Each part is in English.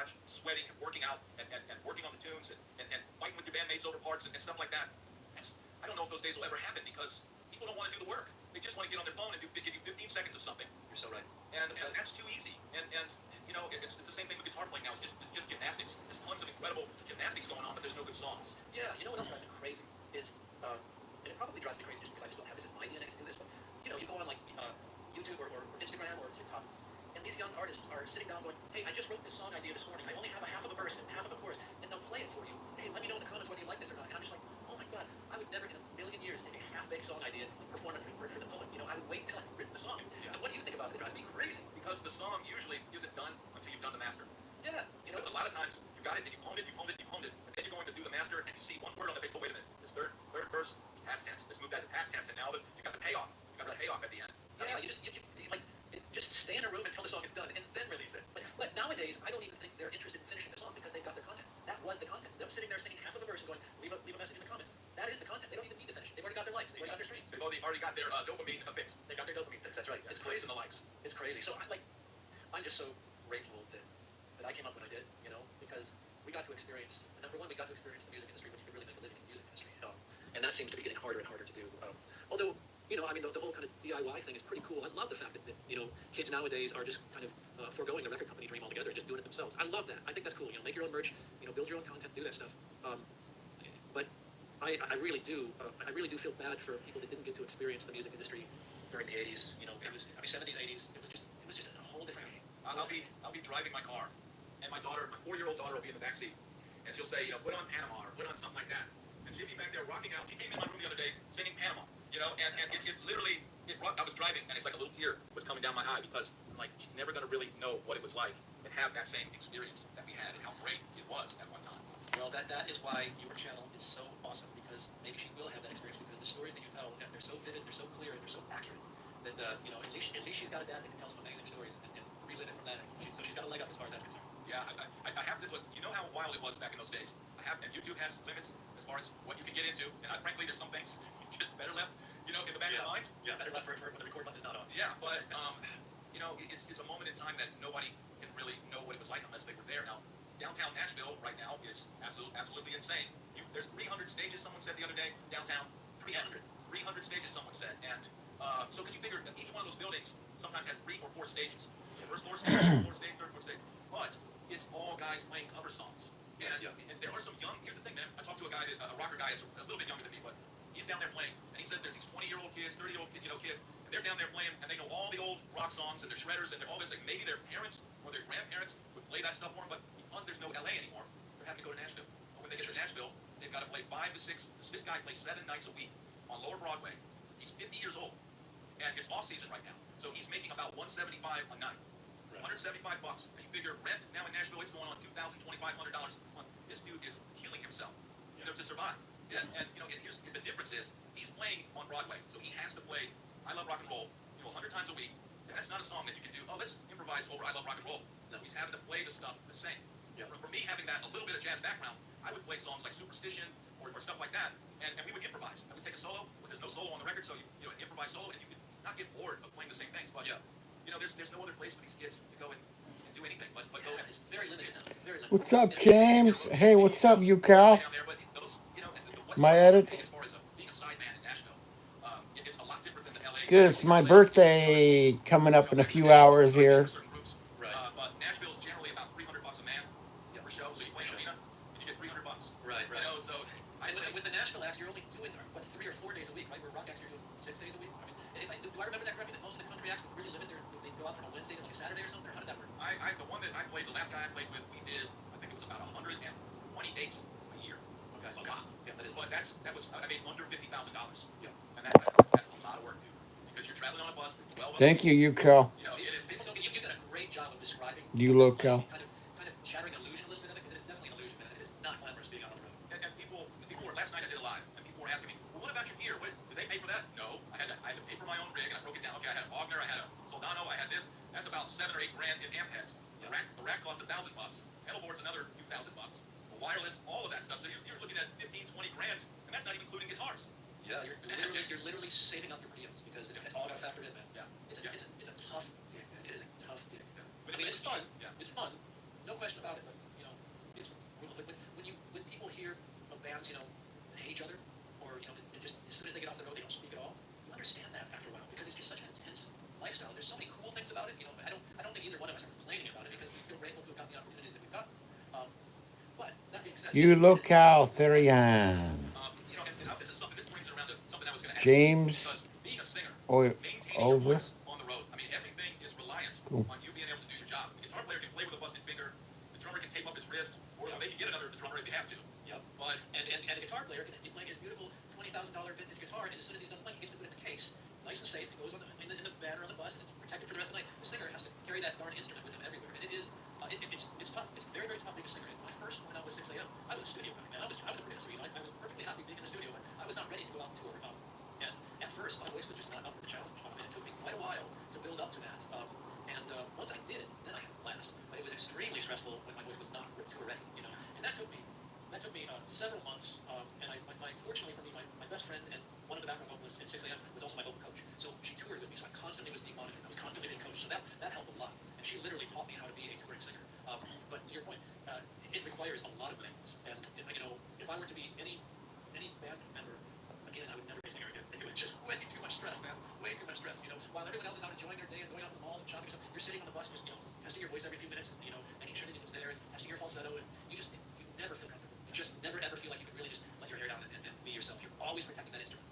much sweating and working out and working on the tunes and fighting with your bandmates over parts and stuff like that. I don't know if those days will ever happen because people don't want to do the work. They just want to get on their phone and give you 15 seconds of something. You're so right. And that's too easy. And you know, it's the same thing with guitar playing now. It's just gymnastics. There's tons of incredible gymnastics going on, but there's no good songs. Yeah, you know what else drives me crazy is, and it probably drives me crazy just because I just don't have this in my DNA to do this, but, you know, you go on, like, YouTube or Instagram or TikTok, and these young artists are sitting down going, hey, I just wrote this song idea this morning. I only have a half of a verse and half of a chorus, and they'll play it for you. Hey, let me know in the comments whether you like this or not. And I'm just like, oh my God, I would never in a million years take a half-baked song idea and perform it for the public. You know, I would wait till I've written the song. Yeah. And what do you think about it? It drives me crazy. Because the song usually isn't done until you've done the master. Yeah. You know, because a lot of times you got it and you honed it, and then you're going to do the master and you see one word on the page. Oh, wait a minute, this third verse, past tense. Let's move that to past tense, and now you got the payoff. You got the payoff at the end. Yeah, you like just stay in a room until the song is done and then release it. But nowadays, I don't even think they're interested in finishing the song because they've got their content. That was the content. Them sitting there singing half of a verse and going, leave a message in the comments. That is the content. They don't even need to finish. They've already got their likes. They've already got their streams. They've already got their dopamine fix. They got their dopamine fix. That's right. It's crazy. And the likes. It's crazy. So I'm just so grateful that I came up when I did, you know, because we got to experience, number one, we got to experience the music industry when you can really make a living in the music industry. And that seems to be getting harder and harder to do. Although, you know, I mean, the whole kind of DIY thing is pretty cool. I love the fact that you know, kids nowadays are just kind of foregoing the record company dream altogether and just doing it themselves. I love that. I think that's cool. You know, make your own merch, you know, build your own content, do that stuff. But I really do feel bad for people that didn't get to experience the music industry during the 80s. You know, it was 70s, 80s. It was just a whole different. I'll be driving my car, and my 4-year-old daughter will be in the back seat, and she'll say, you know, put on Panama or put on something like that, and she'll be back there rocking out. She came in my room the other day singing Panama, you know, and it literally, I was driving, and it's like a little tear was coming down my eye because I'm like, she's never gonna really know what it was like and have that same experience that we had and how great it was at one time. Well, that is why your channel is so awesome, because maybe she will have that experience because the stories that you tell, they're so vivid, they're so clear, and they're so accurate that you know, at least she's got a dad that can tell some amazing stories and relive it from that. So she's got a leg up as far as that's concerned. Yeah, I have to look. You know how wild it was back in those days. And YouTube has limits as far as what you can get into. And frankly, there's some things just better left, you know, in the back of your mind. Yeah, better left for when the record button is not on. Yeah, but you know, it's a moment in time that nobody can really know what it was like unless they were there. Now, downtown Nashville right now is absolutely insane. There's 300 stages. Someone said the other day downtown. 300 stages. Someone said, and so could you figure that each one of those buildings sometimes has 3 or 4 stages? First floor stage, second floor stage, third floor stage. But it's all guys playing cover songs. And there are some young. Here's the thing, man. I talked to a guy, a rocker guy, that's a little bit younger than me, but he's down there playing, and he says there's these 20-year-old kids, 30-year-old kids, and they're down there playing, and they know all the old rock songs, and they're shredders, and they're all this. Like maybe their parents or their grandparents would play that stuff for them, but because there's no LA anymore, they're having to go to Nashville. And when they get to Nashville, they've got to play 5 to 6. This guy plays 7 nights a week on Lower Broadway. He's 50 years old, and it's off season right now, so he's making about $175 a night. $175, and you figure rent now in Nashville, it's going on $2,000, $2,500 a month. This dude is killing himself, you know, to survive. And you know, here's the difference is he's playing on Broadway, so he has to play I Love Rock and Roll, you know, 100 times a week. And that's not a song that you can do. Oh, let's improvise over I Love Rock and Roll. No, he's having to play the stuff the same. Yeah. For me, having that a little bit of jazz background, I would play songs like Superstition or stuff like that, and we would improvise. I would take a solo, but there's no solo on the record, so you know, improvise solo, and you could not get bored of playing the same things. But you know, there's no other place for these kids to go and do anything but go. It's very limited now. Very limited. What's up, James? Hey, what's up, you Cal? My edits. Good. It's my birthday coming up in a few hours here. But Nashville is generally about $300 a man per show. So you play an arena and you get $300. Right. You know, so with the Nashville acts, you're only doing 3 or 4 days a week, right? Where rock acts, you're doing 6 days a week. I mean, do I remember that correctly? That most of the country acts would really limit they go out from a Wednesday to like a Saturday or something. Or how did that work? The one that I played, the last guy I played with, we did, I think it was about 120 dates a year. Okay. A lot. Yeah, but that was I made under $50,000. Yeah. And that's a lot of work, dude. Because you're traveling on a bus with 12 Thank you, Cal. You know, it is. People don't. You did a great job of describing. You look, Cal. Kind of shattering illusion a little bit of it, because it is definitely an illusion, and it is not glamorous being out on the road. And people were, last night I did a live, and people were asking me, well, what about your gear? Do they pay for that? No. I had to pay for my own rig, and I broke it down. Okay, I had a Wagner, I had a Soldano, I had this. That's about $7 or $8 grand in amp heads. The rack cost $1,000. Pedalboard's another $2,000. The wireless, all of that stuff. So you're looking at 15, 20 grand, and that's not even including guitars. Yeah, you're literally saving up your per diems because it's all got to factor in, man. Yeah. It's a tough gig. It is a tough gig. But I mean, it's fun. Yeah. It's fun. no question about it. But it's when people hear of bands, hate each other, or just as soon as they get off the road, they don't speak at all. You understand that after a while because it's just such an intense lifestyle. There's so many cool things about it. I don't think either one of us are complaining about it because we feel grateful to have gotten the opportunities that we've got. But that being said, You localtherian. This is something. This brings it around to something I was going to ask you. James Because being a singer, or maintaining your over. voice on the road. I mean, everything is reliant Cool. on you being able to do your job. The guitar player can play with a busted finger. The drummer can tape up his wrist, or they can get another drummer if they have to. Yep. But and a guitar player can be playing his beautiful $20,000 vintage guitar, and as soon as he's done playing, he gets to put it in a case, nice and safe. It goes in the van or on the bus, and it's protected for the rest of the night. The singer has to carry that darn instrument with him everywhere, and it's tough. It's very, very tough being a singer. My first one out was 6 a.m. I was a studio guy, man. I was a producer. I was perfectly happy being in the studio, but I was not ready to go out and tour. And at first, my voice was just not up to the challenge. And it took me quite a while to build up to that. Once I did it, then I had a blast. But it was extremely stressful when my voice was not tour ready. And that took me several months. Fortunately for me, my best friend and one of the background vocalists in 6 a.m. was also my vocal coach. So she toured with me, so I constantly was being monitored. I was constantly being coached. So that helped a lot. And she literally taught me how to be a touring singer. But to your point, it requires a lot of things. And if I were to be any band member again, I would never be a singer again. It was just way too much stress, man. Way too much stress. While everyone else is out enjoying their day and going out to the malls and shopping, you're sitting on the bus, just testing your voice every few minutes, and making sure that it's there and testing your falsetto, and you never feel comfortable. You just never ever feel like you can really just let your hair down and be yourself. You're always protecting that instrument.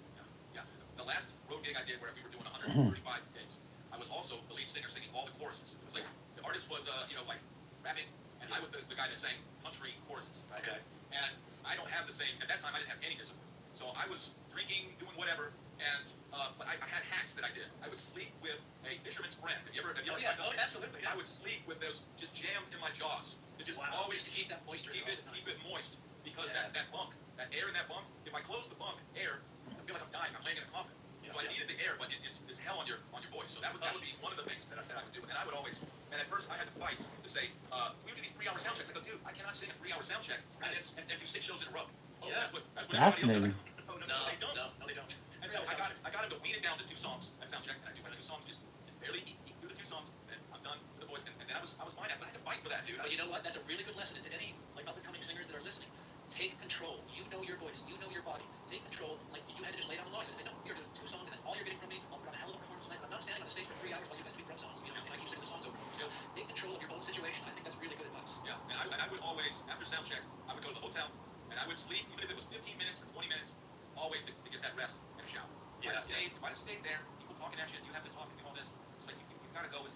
yeah, the last road gig I did where we were doing 135 gigs, I was also the lead singer singing all the choruses. It was like the artist was like rapping, and I was the guy that sang country choruses. Okay. And I don't have the same. At that time, I didn't have any discipline. So I was drinking, doing whatever, and but I had hacks that I did. I would sleep with a fisherman's friend. Have you ever? Oh yeah, no, absolutely. Yeah. I would sleep with those just jammed in my jaws. To just always just to keep that moisture. keep it moist, because that bunk, that air in that bunk. If I close the bunk, air, I feel like I'm dying. I'm laying in a coffin. Yeah, So I needed the air, but it's hell on your voice. So that would be one of the things that I would do. And I would always. And at first I had to fight to say, we would do these 3-hour sound checks. I go, dude, I cannot sing a 3-hour sound check and do 6 shows in a row. Oh, yeah. That's what Fascinating. Oh, no, they don't. No, they don't. And so I got him to wean it down to 2 songs at sound check, and I do my 2 songs, just barely do the 2 songs, and I'm done with the voice. And then I was fine. But I had to fight for that, dude. But you know what? That's a really good lesson to any up-and-coming singers that are listening. Take control. You know your voice. You know your body. Take control. Like you had to just lay down the law. You had to say, no, you're doing 2 songs, and that's all you're getting from me. I'll put on a hell of a performance tonight. I'm not standing on the stage for 3 hours while you guys speak drum songs. And I keep singing the songs over. So take control of your own situation. I think that's really good advice. Yeah, and I would always, after sound check, I would go to the hotel, and I would sleep, even if it was 15 minutes or 20 minutes, always to get that rest and a shower. If I stayed there, people talking at you, and you have to talk and do all this, it's like you've got to go and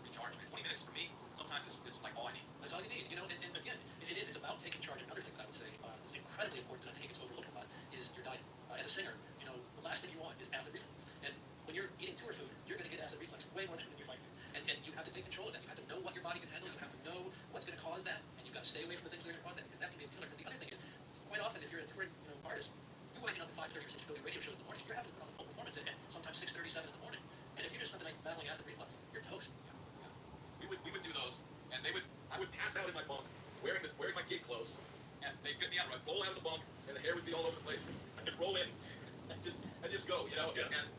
recharge. And 20 minutes for me, sometimes is like all I need. That's all you need, and again, it's about taking charge. Another thing that I would say is incredibly important, and I think it's overlooked a lot, is your diet. As a singer, the last thing you want is acid reflux. And when you're eating tour food, you're going to get acid reflux way more than you'd like to. And you have to take control of that. You have to know what your body can handle. You have to know what's going to cause that, and you've got to stay away from the things that are going to cause that, because that can be a killer. Because the other thing is, quite often, if you're a touring artist, you're waking up at 5:30 or 6 to go do radio shows in the morning. You're having to put on a full performance at sometimes 6:37 in the morning. And if you just spent the night battling acid reflux, you're toast. Yeah. We would do those, and I would pass out in my bunk, wearing my gig clothes, and they'd get me out. I'd roll out of the bunk, and the hair would be all over the place. I'd roll in, and just go, Yeah.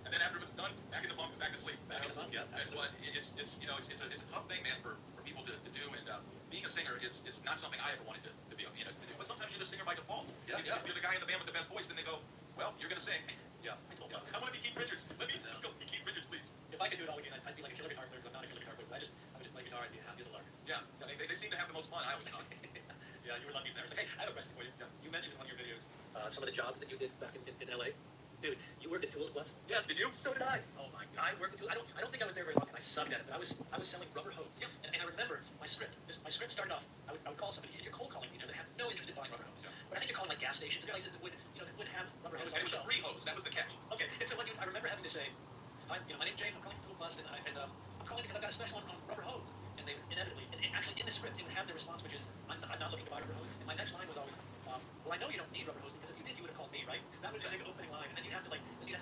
And then after it was done, back in the bunk, back to sleep. Back in the bunk, yeah. But it's a tough thing, man, for people to do. And being a singer is not something I ever wanted to do. But sometimes you're the singer by default. Yeah, if you're the guy in the band with the best voice, then they go, well, you're gonna sing. Yeah. I want to be Keith Richards. Let me just go be Keith Richards, please. If I could do it all again, I'd be like a killer guitar player, but not a killer guitar player. I would just play guitar and be happy as a lark. Yeah, they seem to have the most fun. I always thought. Yeah, you were lucky there. Hey, I have a question for you. You mentioned in one of your videos some of the jobs that you did back in LA. Dude, you worked at Tools Plus? Yes, did you? So did I. Oh my God. I worked at Tools. I don't think I was there very long, and I sucked at it. But I was selling rubber hose. Yep. And I remember my script. My script started off. I would call somebody, and you're cold calling people that have no interest in buying rubber hose. Yeah. But I think you're calling like gas stations, places that would have rubber hose. And it was a free hose. That was the catch. Okay. And so I remember having to say, my name's James. I'm calling from Tools Plus, and I'm calling because I've got a special on rubber hose. And they inevitably, and actually in the script, they would have the response, which is, I'm not looking to buy rubber hose. And my next line was always, well, I know you don't need rubber hose, because if you did, you would have called me, right? That was the big opening line, and then you'd have to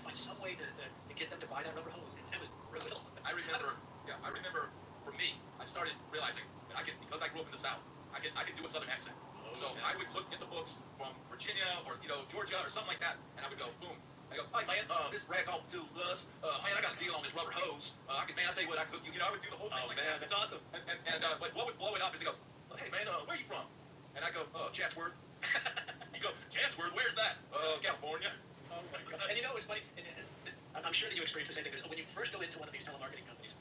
find some way to get them to buy that rubber hose, and that was brutal. I remember. For me, I started realizing that because I grew up in the South, I could do a Southern accent. So I would look at the books from Virginia or Georgia or something like that, and I would go, boom. I go, hey man, this rag off Tools Plus. Man, I got a deal on this rubber hose. I tell you what, I would do the whole thing like man, that. that's awesome. But what would blow it up is they go, hey man, where you from? And I go, Chatsworth. You go, Chatsworth? Where's that? California. Oh my God. And you know, it's funny. I'm sure that you experience the same thing. When you first go into one of these telemarketing companies,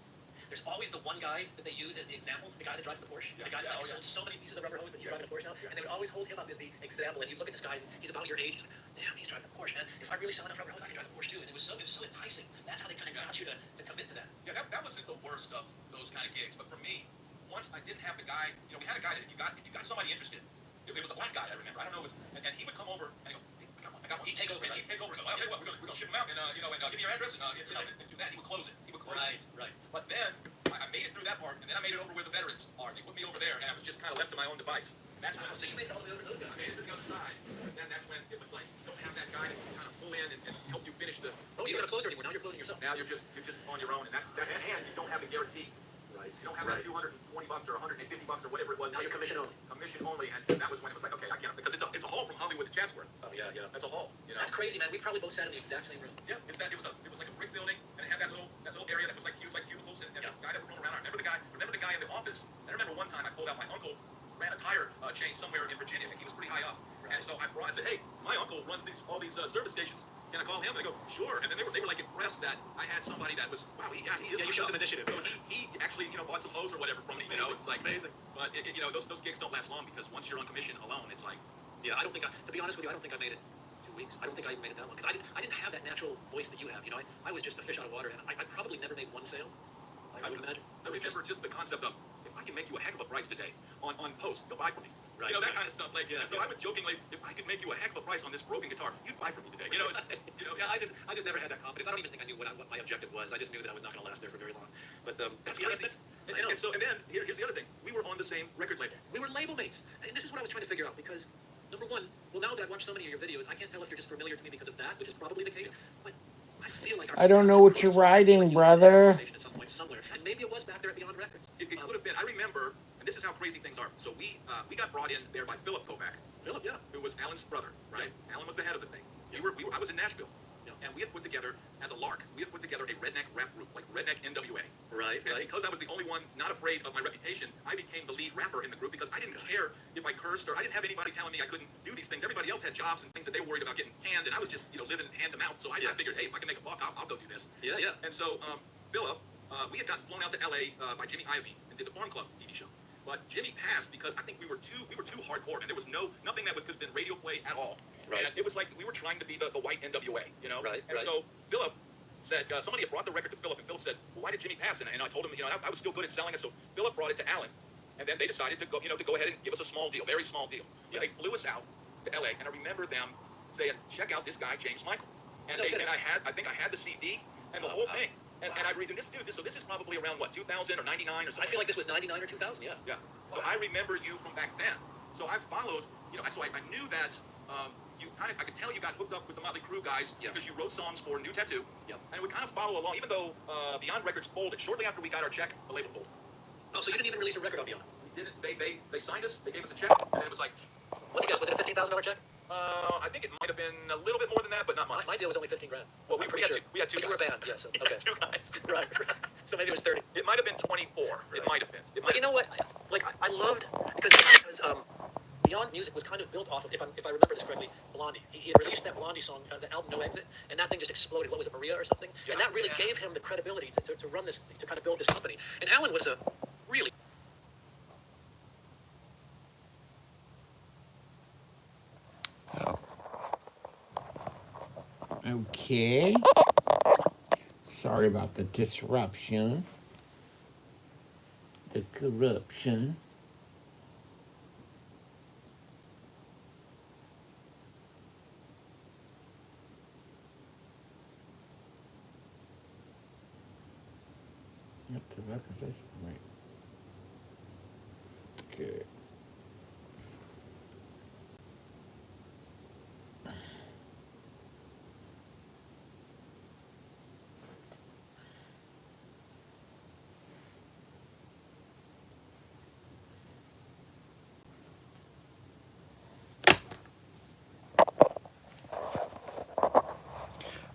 there's always the one guy that they use as the example, the guy that drives the Porsche, the guy that sold so many pieces of rubber hose that he's driving a Porsche now, and they would always hold him up as the example. And you look at this guy, and he's about your age, he's like, damn, he's driving a Porsche, man. If I really sell enough rubber hose, I can drive a Porsche too. And it was so enticing. That's how they kind of got you to commit to that. Yeah, that wasn't the worst of those kind of gigs, but for me, once I didn't have the guy, we had a guy that if you got somebody interested, it was a black guy, I remember. I don't know, and he would come over and go, hey, I got one. He'd take over. Right? He'd take over. And go, okay, well, we're gonna ship him out, and give me your address, and and do that. He would close it. Right. But then I made it through that part, and then I made it over where the veterans are. They put me over there, and I was just kind of left to my own device. That's when. So you made it all the way over to those guys. I made it to the other side, and then that's when it was like you don't have that guy to kind of pull in and help you finish the. Oh, you're not a closer anymore. Now you're closing yourself. Now you're just on your own, and and you don't have the guarantee. Right. You don't have that $220 or $150 or whatever it was. Now you're commission only. Commission only, and that was when it was like, okay, I can't, because it's a haul from Hollywood to Chatsworth. Oh yeah. That's a haul. That's crazy, man. We probably both sat in the exact same room. Yeah, it was like a brick building, and it had that little area that was like cubicles, and the guy that would roam around. I remember the guy in the office. I remember one time I pulled out my uncle ran a tire chain somewhere in Virginia. I think he was pretty high up, and so I said, hey, my uncle runs all these service stations. Can I call him? They go, sure. And then they were like impressed that I had somebody that was, wow, he is. Yeah, you showed some initiative. So he actually, bought some hose or whatever from me. It's like amazing. But those gigs don't last long because once you're on commission alone, it's like, yeah, I don't think to be honest with you, I don't think I made it 2 weeks. I don't think I even made it that long because I didn't have that natural voice that you have. I was just a fish out of water, and I probably never made one sale. I would imagine. I remember just the concept of, if I can make you a heck of a price today on post, go buy from me. Right. That kind of stuff. Like, so I would jokingly, if I could make you a heck of a price on this broken guitar, you'd buy from me today. Yeah, I just never had that confidence. I don't even think I knew what my objective was. I just knew that I was not going to last there for very long. But that's crazy. And then here's the other thing. We were on the same record label. We were label mates, and this is what I was trying to figure out because number one, well, now that I've watched so many of your videos, I can't tell if you're just familiar to me because of that, which is probably the case. But I feel like I don't know what you're writing, brother. At some point somewhere, and maybe it was back there at Beyond Records. It could have been. I remember, and this is how crazy things are. So we got brought in there by Philip Kovac. Philip, yeah, who was Alan's brother, right? Yeah. Alan was the head of the thing. I was in Nashville, and we had put together as a lark. We had put together a redneck rap group, like Redneck NWA. Right. Because I was the only one not afraid of my reputation, I became the lead rapper in the group because I didn't care if I cursed or I didn't have anybody telling me I couldn't do these things. Everybody else had jobs and things that they were worried about getting canned, and I was just living hand to mouth. So I figured, hey, if I can make a buck, I'll go do this. Yeah. And so Philip, we had gotten flown out to LA by Jimmy Iovine and did the Farm Club TV show. But Jimmy passed because I think we were too hardcore, and there was nothing that could have been radio play at all. Right. And it was like we were trying to be the white NWA, Right. And so Philip said, somebody had brought the record to Philip, and Philip said, well, why did Jimmy pass? And I told him, I was still good at selling it, so Philip brought it to Alan, and then they decided to go ahead and give us a small deal, very small deal. Yeah. They flew us out to LA, and I remember them saying, check out this guy, James Michael. And I think I had the CD and the whole thing. And I read this dude. So this is probably around what, 2000 or 99 or something. I feel like this was 99 or 2000. Yeah. Yeah. So I remember you from back then. So I followed. So I knew that I could tell you got hooked up with the Motley Crue guys because you wrote songs for New Tattoo. Yeah. And we kind of follow along, even though Beyond Records folded shortly after we got our check. The label folded. Oh, so you didn't even release a record on Beyond? We didn't. They signed us. They gave us a check, and then it was like. What do you guys? Was it a $15,000 check? I think it might have been a little bit more than that, but not much. My deal was only 15 grand. Well, we had two but guys. You were a band, yeah. So okay. Two guys. Right. So maybe it was 30. It might have been 24. Right. It might have been. But you know what? I loved because Beyond Music was kind of built off of, if I remember this correctly, Blondie. He had released that Blondie song, the album No Exit, and that thing just exploded. What was it, Maria or something? Yeah. And that really gave him the credibility to run this, to kind of build this company. And Alan was a really. Okay. Sorry about the disruption. The corruption. What the fuck is this? Wait. Okay.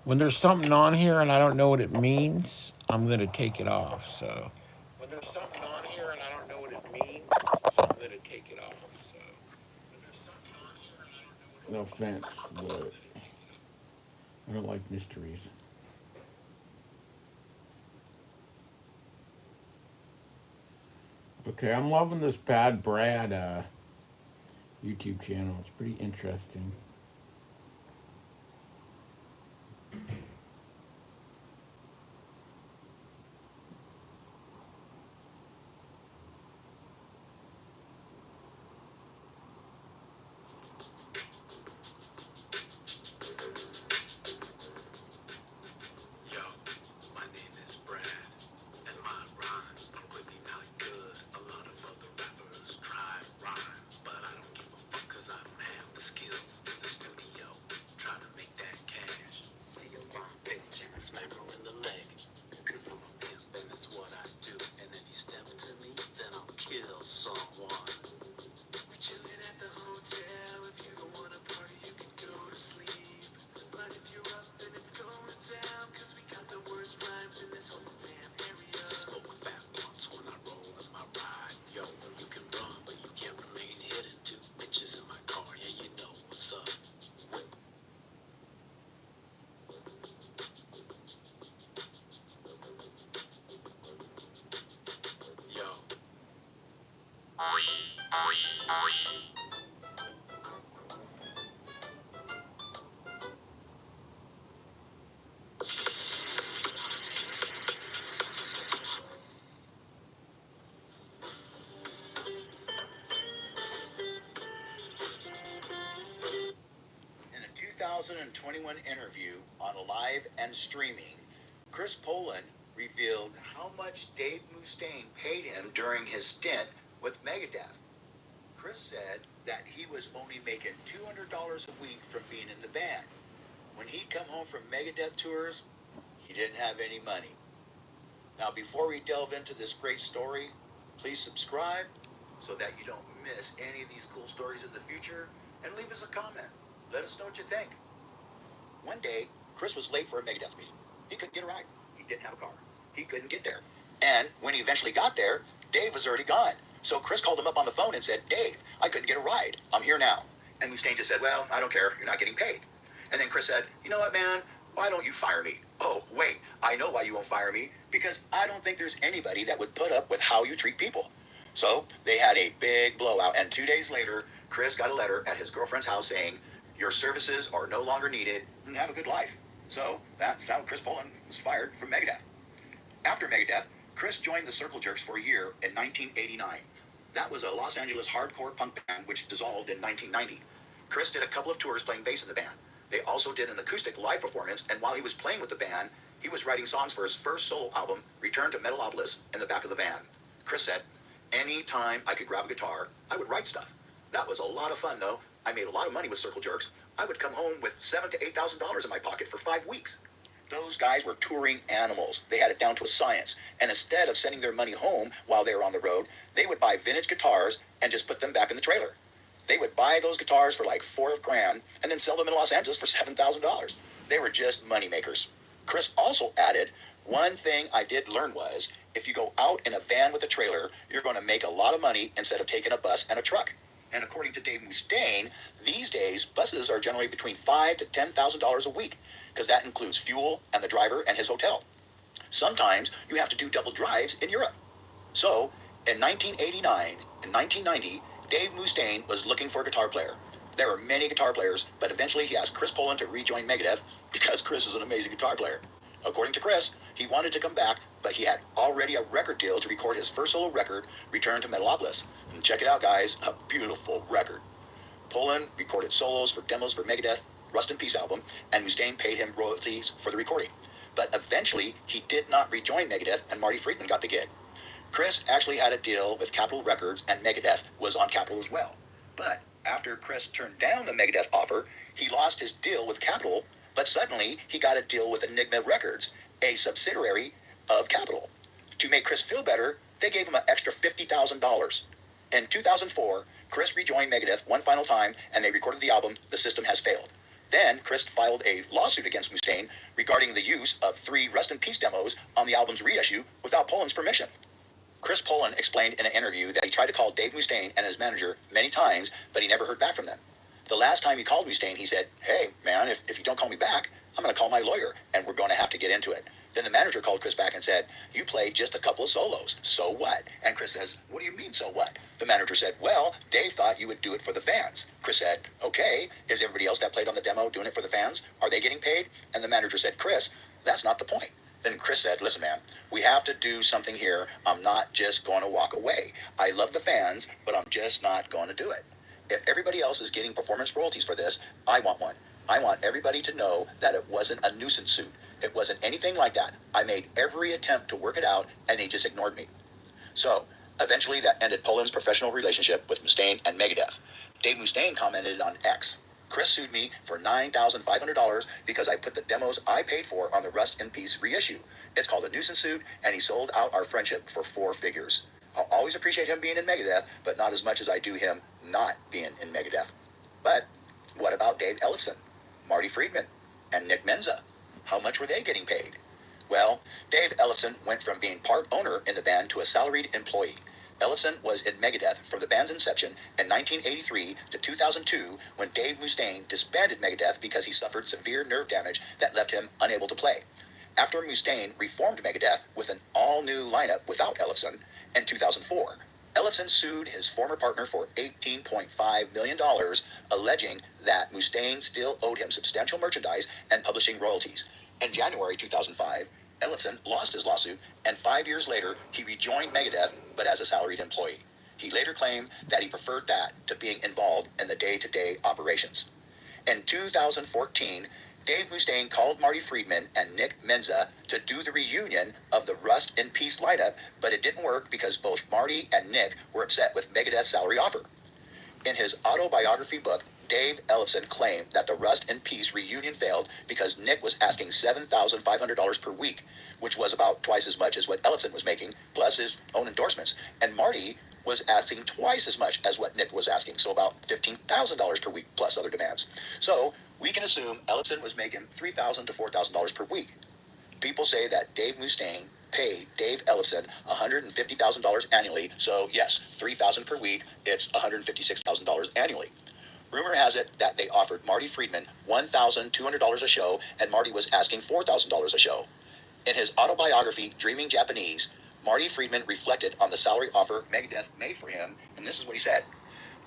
When there's something on here and I don't know what it means, I'm going to take it off, so. When there's something on here and I don't know what it means, so I'm gonna take it off. So no offense, but I don't like mysteries. Okay, I'm loving this Bad Brad YouTube channel. It's pretty interesting. Yo, my name is Brad, and my rhymes are really not good. A lot of other rappers try rhyme, but I don't give a fuck cause I don't have the skills in the studio. Trying to make that cash. See a rhyme bitch and I smack her in the leg. Cause I'm a pimp and that's what I do. And if you step to me, then I'll kill someone. We chillin' at the hotel. If you don't wanna party, you can go to sleep. But if you're up, then it's going down. Cause we got the worst rhymes in this whole damn area. Smoke fat blunts when I roll in my ride. Yo, you can run, but you can't remain hidden. Two bitches in my car, yeah, you know what's up. Yo. In a 2021 interview on Live and Streaming, Chris Poland revealed how much Dave Mustaine paid him during his stint with Megadeth. Chris said that he was only making $200 a week from being in the band. When he'd come home from Megadeth tours, he didn't have any money. Now, before we delve into this great story, please subscribe so that you don't miss any of these cool stories in the future, and leave us a comment. Let us know what you think. One day, Chris was late for a Megadeth meeting. He couldn't get a ride. He didn't have a car. He couldn't get there. And when he eventually got there, Dave was already gone. So Chris called him up on the phone and said, Dave, I couldn't get a ride. I'm here now. And Mustaine just said, well, I don't care. You're not getting paid. And then Chris said, you know what, man? Why don't you fire me? Oh, wait, I know why you won't fire me. Because I don't think there's anybody that would put up with how you treat people. So they had a big blowout. And 2 days later, Chris got a letter at his girlfriend's house saying, your services are no longer needed and have a good life. So that's how Chris Poland was fired from Megadeth. After Megadeth, Chris joined the Circle Jerks for a year in 1989. That was a Los Angeles hardcore punk band which dissolved in 1990. Chris did a couple of tours playing bass in the band. They also did an acoustic live performance, and while he was playing with the band, he was writing songs for his first solo album, Return to Metalopolis, in the back of the van. Chris said, any time I could grab a guitar, I would write stuff. That was a lot of fun, though. I made a lot of money with Circle Jerks. I would come home with $7,000 to $8,000 in my pocket for 5 weeks. Those guys were touring animals. They had it down to a science. And instead of sending their money home while they were on the road, they would buy vintage guitars and just put them back in the trailer. They would buy those guitars for like $4,000 and then sell them in Los Angeles for $7,000. They were just money makers. Chris also added, one thing I did learn was, if you go out in a van with a trailer, you're going to make a lot of money instead of taking a bus and a truck. And according to Dave Mustaine, these days buses are generally between $5,000 to $10,000 a week, because that includes fuel and the driver and his hotel. Sometimes you have to do double drives in Europe. So, in 1989 and 1990, Dave Mustaine was looking for a guitar player. There were many guitar players, but eventually he asked Chris Poland to rejoin Megadeth because Chris is an amazing guitar player. According to Chris, he wanted to come back, but he had already a record deal to record his first solo record, Return to Metalopolis. And check it out, guys, a beautiful record. Poland recorded solos for demos for Megadeth, Rust in Peace album, and Mustaine paid him royalties for the recording. But eventually, he did not rejoin Megadeth, and Marty Friedman got the gig. Chris actually had a deal with Capitol Records, and Megadeth was on Capitol as well. But after Chris turned down the Megadeth offer, he lost his deal with Capitol, but suddenly he got a deal with Enigma Records, a subsidiary of Capitol. To make Chris feel better, they gave him an extra $50,000. In 2004, Chris rejoined Megadeth one final time, and they recorded the album, The System Has Failed. Then, Chris filed a lawsuit against Mustaine regarding the use of 3 Rust in Peace demos on the album's reissue without Poland's permission. Chris Poland explained in an interview that he tried to call Dave Mustaine and his manager many times, but he never heard back from them. The last time he called Mustaine, he said, "Hey, man, if you don't call me back, I'm going to call my lawyer, and we're going to have to get into it." Then the manager called Chris back and said, "You played just a couple of solos. So what?" And Chris says, "What do you mean, so what?" The manager said, "Well, Dave thought you would do it for the fans." Chris said, "Okay, is everybody else that played on the demo doing it for the fans? Are they getting paid?" And the manager said, "Chris, that's not the point." Then Chris said, "Listen, man, we have to do something here. I'm not just going to walk away. I love the fans, but I'm just not going to do it. If everybody else is getting performance royalties for this, I want one. I want everybody to know that it wasn't a nuisance suit. It wasn't anything like that. I made every attempt to work it out, and they just ignored me." So, eventually that ended Poland's professional relationship with Mustaine and Megadeth. Dave Mustaine commented on X, "Chris sued me for $9,500 because I put the demos I paid for on the Rust in Peace reissue. It's called a nuisance suit, and he sold out our friendship for 4 figures. I'll always appreciate him being in Megadeth, but not as much as I do him not being in Megadeth." But what about Dave Ellefson, Marty Friedman, and Nick Menza? How much were they getting paid? Well, Dave Ellefson went from being part owner in the band to a salaried employee. Ellefson was in Megadeth from the band's inception in 1983 to 2002 when Dave Mustaine disbanded Megadeth because he suffered severe nerve damage that left him unable to play. After Mustaine reformed Megadeth with an all-new lineup without Ellefson in 2004, Ellefson sued his former partner for $18.5 million, alleging that Mustaine still owed him substantial merchandise and publishing royalties. In January 2005, Ellefson lost his lawsuit, and 5 years later, he rejoined Megadeth, but as a salaried employee. He later claimed that he preferred that to being involved in the day-to-day operations. In 2014, Dave Mustaine called Marty Friedman and Nick Menza to do the reunion of the Rust in Peace lineup, but it didn't work because both Marty and Nick were upset with Megadeth's salary offer. In his autobiography book, Dave Ellefson claimed that the Rust in Peace reunion failed because Nick was asking $7,500 per week, which was about twice as much as what Ellefson was making, plus his own endorsements. And Marty was asking twice as much as what Nick was asking, so about $15,000 per week, plus other demands. So we can assume Ellefson was making $3,000 to $4,000 per week. People say that Dave Mustaine paid Dave Ellefson $150,000 annually, so yes, $3,000 per week, it's $156,000 annually. Rumor has it that they offered Marty Friedman $1,200 a show, and Marty was asking $4,000 a show. In his autobiography, Dreaming Japanese, Marty Friedman reflected on the salary offer Megadeth made for him, and this is what he said.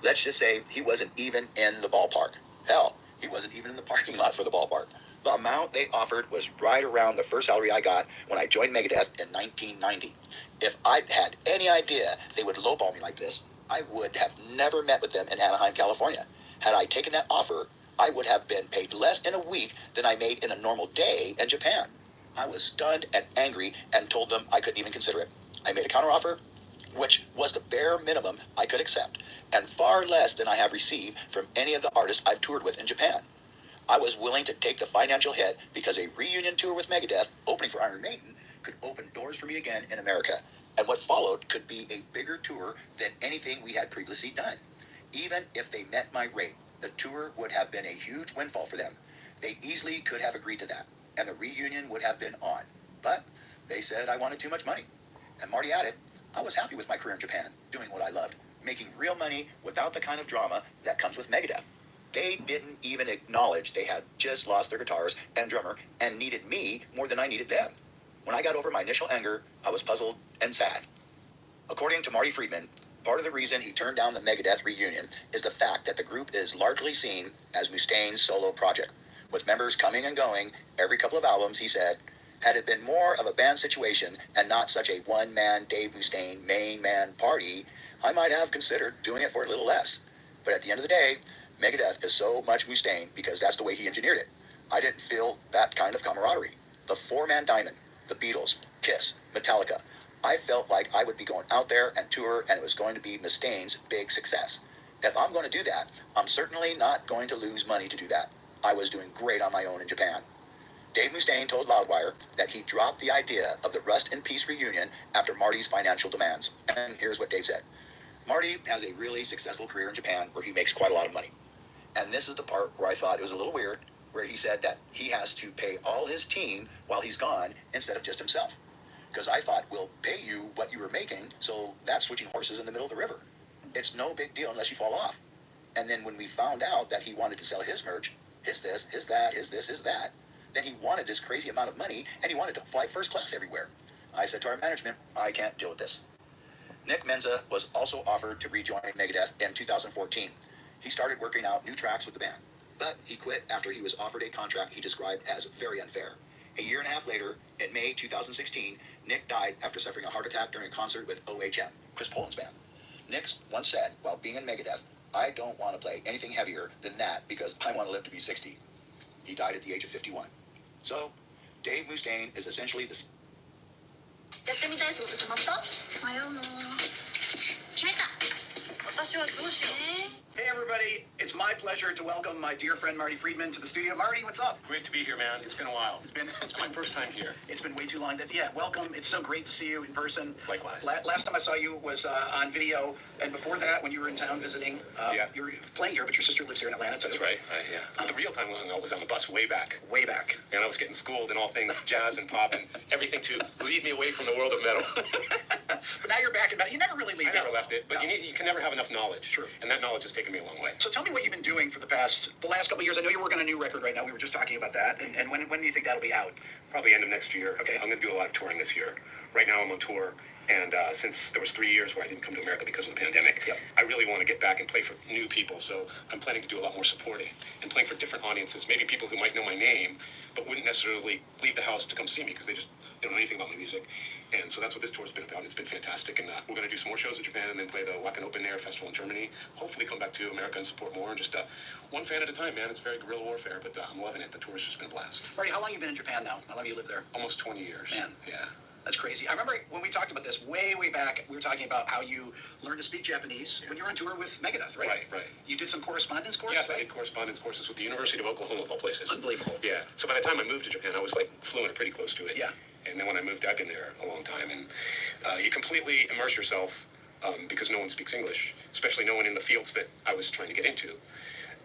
"Let's just say he wasn't even in the ballpark. Hell, he wasn't even in the parking lot for the ballpark. The amount they offered was right around the first salary I got when I joined Megadeth in 1990. If I'd had any idea they would lowball me like this, I would have never met with them in Anaheim, California. Had I taken that offer, I would have been paid less in a week than I made in a normal day in Japan. I was stunned and angry and told them I couldn't even consider it. I made a counteroffer, which was the bare minimum I could accept, and far less than I have received from any of the artists I've toured with in Japan. I was willing to take the financial hit because a reunion tour with Megadeth, opening for Iron Maiden, could open doors for me again in America, and what followed could be a bigger tour than anything we had previously done. Even if they met my rate, the tour would have been a huge windfall for them. They easily could have agreed to that, and the reunion would have been on. But they said I wanted too much money." And Marty added, "I was happy with my career in Japan, doing what I loved, making real money without the kind of drama that comes with Megadeth. They didn't even acknowledge they had just lost their guitars and drummer and needed me more than I needed them. When I got over my initial anger, I was puzzled and sad." According to Marty Friedman, part of the reason he turned down the Megadeth reunion is the fact that the group is largely seen as Mustaine's solo project, with members coming and going every couple of albums. He said, "Had it been more of a band situation and not such a one-man Dave Mustaine main man party, I might have considered doing it for a little less. But at the end of the day, Megadeth is so much Mustaine because that's the way he engineered it. I didn't feel that kind of camaraderie. The four-man diamond, the Beatles, Kiss, Metallica. I felt like I would be going out there and tour, and it was going to be Mustaine's big success. If I'm going to do that, I'm certainly not going to lose money to do that. I was doing great on my own in Japan." Dave Mustaine told Loudwire that he dropped the idea of the Rust in Peace reunion after Marty's financial demands. And here's what Dave said. "Marty has a really successful career in Japan where he makes quite a lot of money. And this is the part where I thought it was a little weird, where he said that he has to pay all his team while he's gone instead of just himself. because I thought we'll pay you what you were making, so that's switching horses in the middle of the river. It's no big deal unless you fall off. And then when we found out that he wanted to sell his merch, his this, his that, his this, his that, then he wanted this crazy amount of money and he wanted to fly first class everywhere. I said to our management, I can't deal with this. Nick Menza was also offered to rejoin Megadeth in 2014. He started working out new tracks with the band, but he quit after he was offered a contract he described as very unfair. A year and a half later, in May 2016, Nick died after suffering a heart attack during a concert with OHM, Chris Poland's band. Nick once said, while being in Megadeth, I don't want to play anything heavier than that because I want to live to be 60. He died at the age of 51. So, Dave Mustaine is essentially the... やってみたい仕事決まった？迷うの。決めた。私はどうしよう。 Hey everybody, it's my pleasure to welcome my dear friend Marty Friedman to the studio. Marty, what's up? Great to be here, man. It's been a while. It's my first time here. It's been way too long. Yeah, welcome. It's so great to see you in person. Likewise. Last time I saw you was on video, and before that, when you were in town visiting, you were playing here, but your sister lives here in Atlanta too. That's right. Yeah. The real time I was on the bus way back. Way back. And I was getting schooled in all things jazz and pop and everything to lead me away from the world of metal. But now you're back in metal. You never really leave. I never left it, but No. you can never have enough knowledge. True. And that knowledge has taken me a long way. So tell me what you've been doing for the last couple of years. I know you're working on a new record right now. We were just talking about that. And when do you think that'll be out? Probably end of next year. Okay. I'm going to do a lot of touring this year. Right now I'm on tour. And since there was 3 years where I didn't come to America because of the pandemic, Yep. I really want to get back and play for new people. So I'm planning to do a lot more supporting and playing for different audiences. Maybe people who might know my name, but wouldn't necessarily leave the house to come see me because they don't know anything about my music. And so that's what this tour has been about. It's been fantastic. And we're going to do some more shows in Japan and then play the Wacken Open Air Festival in Germany. Hopefully come back to America and support more. And just one fan at a time, man. It's very guerrilla warfare, but I'm loving it. The tour has just been a blast. Marty, how long have you been in Japan now? How long have you lived there? Almost 20 years. Man. Yeah. That's crazy. I remember when we talked about this way back, we were talking about how you learned to speak Japanese when you were on tour with Megadeth, right? Right. You did some correspondence course? Yes, I did correspondence courses with the University of Oklahoma, of all places. Unbelievable. Yeah. So by the time I moved to Japan, I was like fluent or pretty close to it. Yeah. And then when I moved, I've been there a long time. And you completely immerse yourself because no one speaks English, especially no one in the fields that I was trying to get into.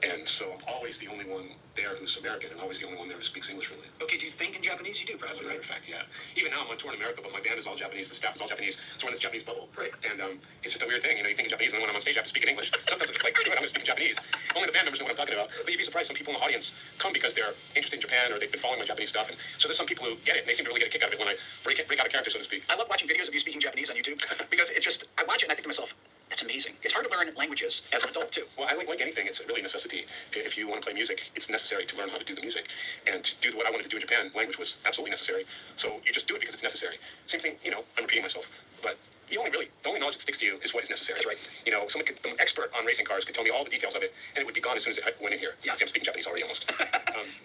And so I'm always the only one there who's American and always the only one there who speaks English, really. Okay, do you think in Japanese? You do, As a probably, matter right? of fact, yeah. Even now I'm on tour in America, but my band is all Japanese, the staff is all Japanese, so we're in this Japanese bubble. Right. And it's just a weird thing, you think in Japanese, and then when I'm on stage I have to speak in English. Sometimes it's like, screw it, I'm going to speak in Japanese. Only the band members know what I'm talking about. But you'd be surprised, some people in the audience come because they're interested in Japan or they've been following my Japanese stuff. And so there's some people who get it, and they seem to really get a kick out of it when I break out of character, so to speak. I love watching videos of you speaking Japanese on YouTube because I watch it and I think to myself, that's amazing. It's hard to learn languages as an adult, too. Well, I like anything. It's really a necessity. If you want to play music, it's necessary to learn how to do the music. And to do what I wanted to do in Japan, language was absolutely necessary. So you just do it because it's necessary. Same thing, I'm repeating myself. But the only knowledge that sticks to you is what is necessary. That's right. An expert on racing cars could tell me all the details of it, and it would be gone as soon as I went in here. Yeah. See, I'm speaking Japanese already almost.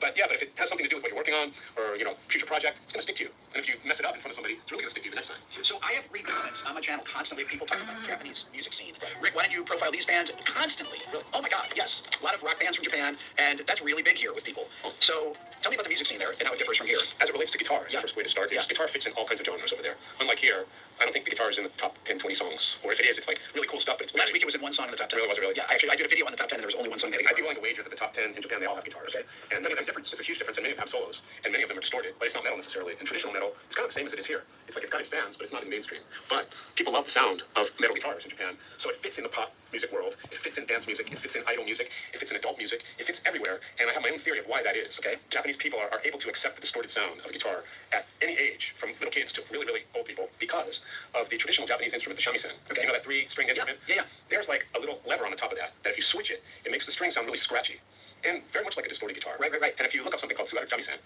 But if it has something to do with what you're working on, or, future project, it's going to stick to you. And if you mess it up in front of somebody, it's really going to stick to you the next time. So I have read comments on my channel constantly of people talking about the Japanese music scene. Rick, why don't you profile these bands constantly? Really? Oh my God, yes. A lot of rock bands from Japan, and that's really big here with people. So tell me about the music scene there and how it differs from here. As it relates to guitar, Yeah. the first way to start is Yeah. guitar fits in all kinds of genres over there. Unlike here, I don't think the guitar is in the top 10, 20 songs. Or if it is, it's like really cool stuff, but it's Last week it was in one song in the top 10. Really? Was it really? Yeah, actually, I did a video on the top 10 and there was only one song that had a I'd be guitar. willing to wager that the top 10 in Japan, they all have guitars. Okay. And many of them difference. It's a huge difference, and many of them have solos. And many of them are distorted, but it's not metal necessarily. And traditional metal, it's kind of the same as it is here. It's like it's got its fans, but it's not in the mainstream. But people love the sound of metal guitars in Japan, so it fits in the pop music world. It fits in dance music. It fits in idol music. It fits in adult music. It fits everywhere. And I have my own theory of why that is. Okay. Japanese people are able to accept the distorted sound of a guitar at any age, from little kids to really, really old people, because of the traditional Japanese instrument, the shamisen. Okay. You know that 3-string instrument? Yeah. There's like a little lever on the top of that if you switch it, it makes the string sound really scratchy. And very much like a distorted guitar. Right. And if you look up something called Tsugaru Shamisen,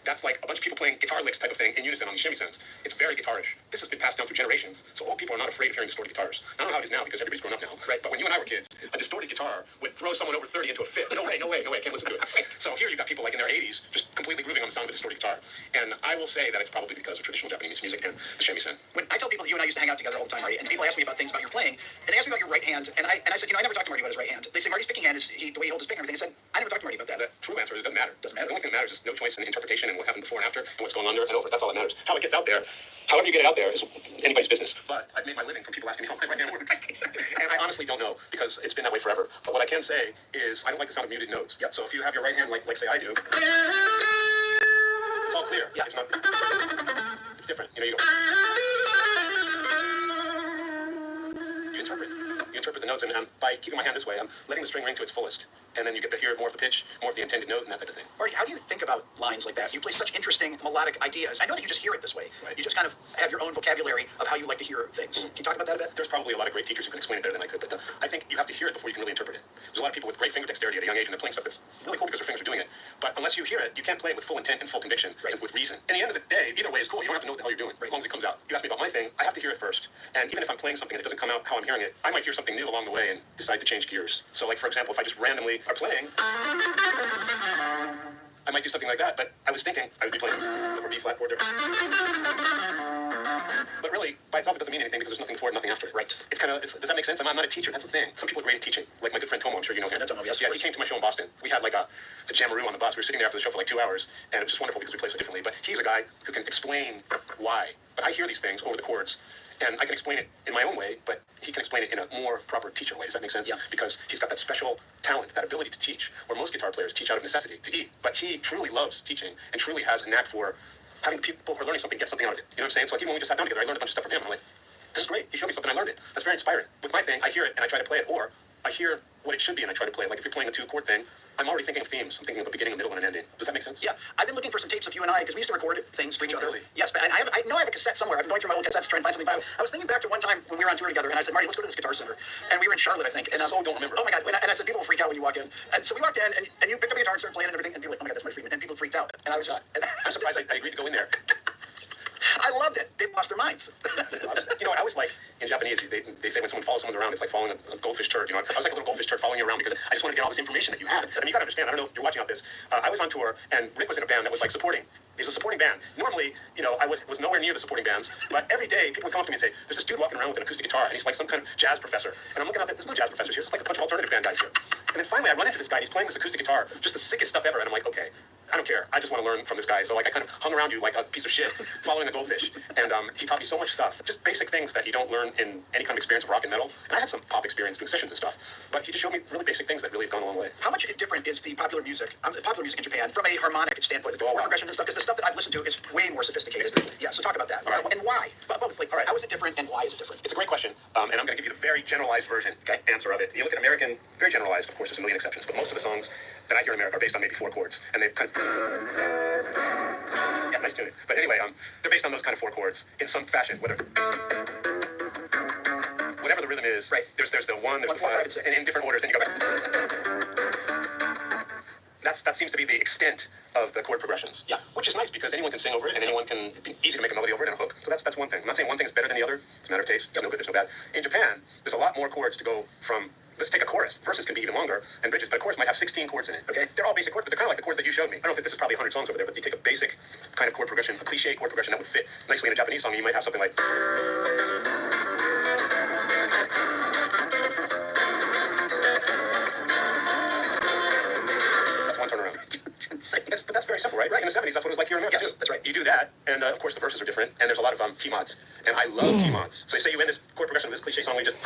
that's like a bunch of people playing guitar licks type of thing in unison on these shamisen. It's very guitarish. This has been passed down through generations, so old people are not afraid of hearing distorted guitars. I don't know how it is now because everybody's grown up now. Right. But when you and I were kids, a distorted guitar would throw someone over 30 into a fit. No way, I can't listen to it. So here you've got people like in their 80s just completely grooving on the sound of a distorted guitar. And I will say that it's probably because of traditional Japanese music and the shamisen. When I tell people you and I used to hang out together all the time, Marty, and people ask me about things about your playing, and they ask me about your right hand, and I said, I never talked to Marty about his right hand. They say Marty's picking hand is the way he holds his pick and everything. I said, I never talked to Marty about that. The true answer is it doesn't matter. Doesn't matter. The only thing that matters is no choice in interpretation and what happened before and after and what's going on under and over. That's all that matters. How it gets out there, however you get it out there, is anybody's business. But I've made my living from people asking me how my right hand works. And I honestly don't know because it's been that way forever. But what I can say is I don't like the sound of muted notes. Yep. So if you have your right hand like say I do, it's all clear. Yeah. It's not. It's different. You know, you interpret. You interpret the notes, and by keeping my hand this way, I'm letting the string ring to its fullest. And then you get to hear more of the pitch, more of the intended note, and that type of thing. Marty, how do you think about lines like that? You play such interesting melodic ideas. I know that you just hear it this way. Right. You just kind of have your own vocabulary of how you like to hear things. Can you talk about that a bit? There's probably a lot of great teachers who can explain it better than I could, but I think you have to hear it before you can really interpret it. There's a lot of people with great finger dexterity at a young age, and they're playing stuff that's really cool because their fingers are doing it. But unless you hear it, you can't play it with full intent and full conviction and with reason. In the end of the day, either way is cool. You don't have to know what the hell you're doing, as long as it comes out. You asked me about my thing, I have to hear it first. And even if I'm playing something and it doesn't come out how I'm hearing it, I might hear something new along the way and decide to change gears. So, like, for example, if I just randomly are playing, I might do something like that, but I was thinking I would be playing over B flat chord there. But really, by itself, it doesn't mean anything because there's nothing before it, nothing after it. Right. It's kind of, does that make sense? I'm not a teacher. That's the thing. Some people are great at teaching. Like my good friend Tomo, I'm sure you know him. Yeah, Tomo, yes. Yeah, he came to my show in Boston. We had like a jamaroo on the bus. We were sitting there after the show for like 2 hours, and it was just wonderful because we play so differently. But he's a guy who can explain why. But I hear these things over the chords, and I can explain it in my own way, but he can explain it in a more proper teacher way. Does that make sense? Yeah. Because he's got that special talent, that ability to teach, where most guitar players teach out of necessity to eat. But he truly loves teaching and truly has a knack for having the people who are learning something get something out of it. You know what I'm saying? So like even when we just sat down together, I learned a bunch of stuff from him. And I'm like, this is great. He showed me something. I learned it. That's very inspiring. With my thing, I hear it and I try to play it, or I hear what it should be and I try to play it. Like if you're playing a 2-chord thing, I'm already thinking of themes. I'm thinking of a beginning, a middle, and an ending. Does that make sense? Yeah, I've been looking for some tapes of you and I because we used to record things for each other. Really? Yes, but I know I have a cassette somewhere. I've been going through my old cassettes to try and find something. But I was thinking back to one time when we were on tour together, and I said, Marty, let's go to this guitar center. And we were in Charlotte, I think. And So don't remember. Oh my God! And I said, people will freak out when you walk in. And so we walked in, and you picked up a guitar and started playing and everything, and people were like, oh my God, that's Marty Friedman. And people freaked out. And I was just, I'm surprised I agreed to go in there. I loved it. They lost their minds. You know, I was like, in Japanese, they say when someone follows someone around, it's like following a goldfish turd. You know, I was like a little goldfish turd following you around because I just wanted to get all this information that you had. I mean, you gotta understand, I don't know if you're watching out this. I was on tour, and Rick was in a band that was like supporting. He was a supporting band. Normally, you know, I was nowhere near the supporting bands, but every day people would come up to me and say, there's this dude walking around with an acoustic guitar, and he's like some kind of jazz professor. And I'm looking up at, there's no jazz professors here, it's like a bunch of alternative band guys here. And then finally I run into this guy, and he's playing this acoustic guitar, just the sickest stuff ever, and I'm like, okay, I don't care. I just want to learn from this guy. So like I kind of hung around you like a piece of shit, following a goldfish. And he taught me so much stuff, just basic things that you don't learn in any kind of experience of rock and metal. And I had some pop experience doing sessions and stuff, but he just showed me really basic things that really have gone a long way. How much different is the popular music in Japan from a harmonic standpoint, the chord progressions and stuff? Because the stuff that I've listened to is way more sophisticated. Yeah, so talk about that. All right. And why? Both. Like, All right. How is it different and why is it different? It's a great question, and I'm going to give you the very generalized version answer of it. You look at American, very generalized, of course, there's a million exceptions, but most of the songs that I hear in America are based on maybe 4 chords, and they kind of... Yeah, nice tuning. But anyway, they're based on those kind of 4 chords in some fashion, whatever the rhythm is. Right. There's the 1, there's 1, the 4, 5, 5, and 6. and in different orders, then you go back. That seems to be the extent of the chord progressions. Yeah. Which is nice because anyone can sing over it and anyone can, it'd be easy to make a melody over it and a hook. So that's one thing. I'm not saying one thing is better than the other. It's a matter of taste. There's no good, there's no bad. In Japan, there's a lot more chords to go from, let's take a chorus. Verses can be even longer and bridges, but a chorus might have 16 chords in it. Okay. They're all basic chords, but they're kind of like the chords that you showed me. I don't know if this is probably 100 songs over there, but you take a basic kind of chord progression, a cliche chord progression that would fit nicely in a Japanese song, and you might have something like... Turnaround. But that's very simple, right? In the 70s, that's what it was like here in America, Yes, too. that's right. You do that, and of course the verses are different, and there's a lot of key mods. And I love key mods. So you say you end this chord progression of this cliche song, we just...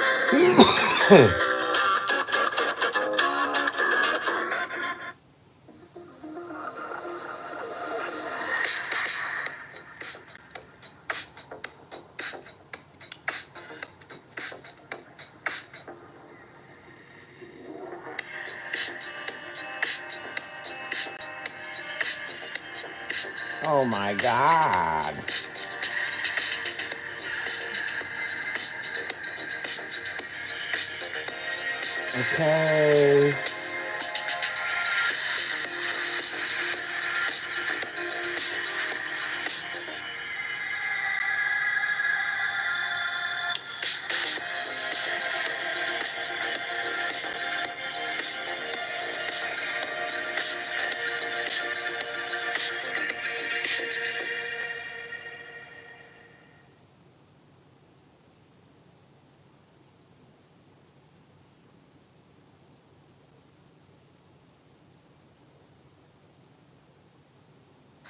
Oh my God. Okay.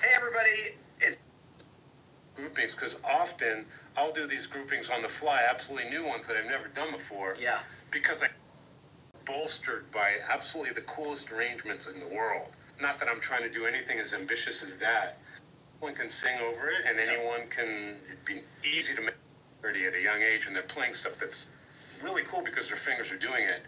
Hey, everybody. It's groupings, because often I'll do these groupings on the fly, absolutely new ones that I've never done before. Yeah. Because I'm bolstered by absolutely the coolest arrangements in the world. Not that I'm trying to do anything as ambitious as that. Anyone can sing over it, and anyone can. It'd be easy to make at a young age, and they're playing stuff that's really cool because their fingers are doing it.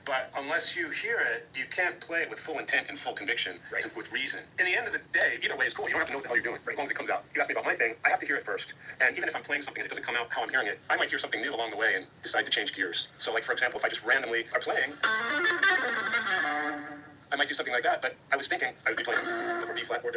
But unless you hear it, you can't play it with full intent and full conviction and with reason. In the end of the day, either way is cool. You don't have to know what the hell you're doing, as long as it comes out. You ask me about my thing, I have to hear it first. And even if I'm playing something and it doesn't come out how I'm hearing it, I might hear something new along the way and decide to change gears. So, like, for example, if I just randomly are playing, I might do something like that, but I was thinking I would be playing over B flat or